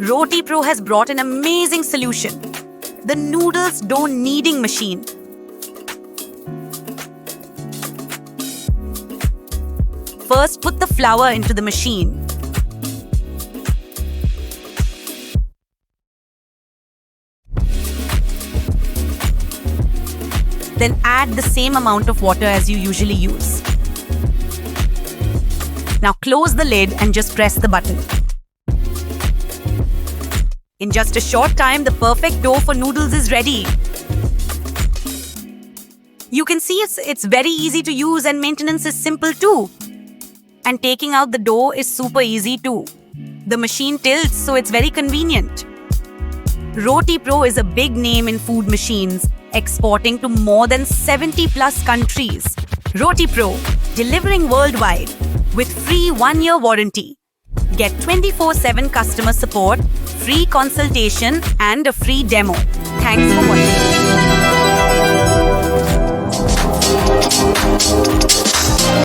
Rotipro has brought an amazing solution. The Noodles dough kneading machine. First, put the flour into the machine. Then add the same amount of water as you usually use. Now close the lid and just press the button. In just a short time, the perfect dough for noodles is ready. You can see it's very easy to use and maintenance is simple too. And taking out the dough is super easy too. The machine tilts, so it's very convenient. Rotipro is a big name in food machines, exporting to more than 70 plus countries. Rotipro, delivering worldwide with free 1-year warranty. Get 24/7 customer support, free consultation and a free demo. Thanks for watching.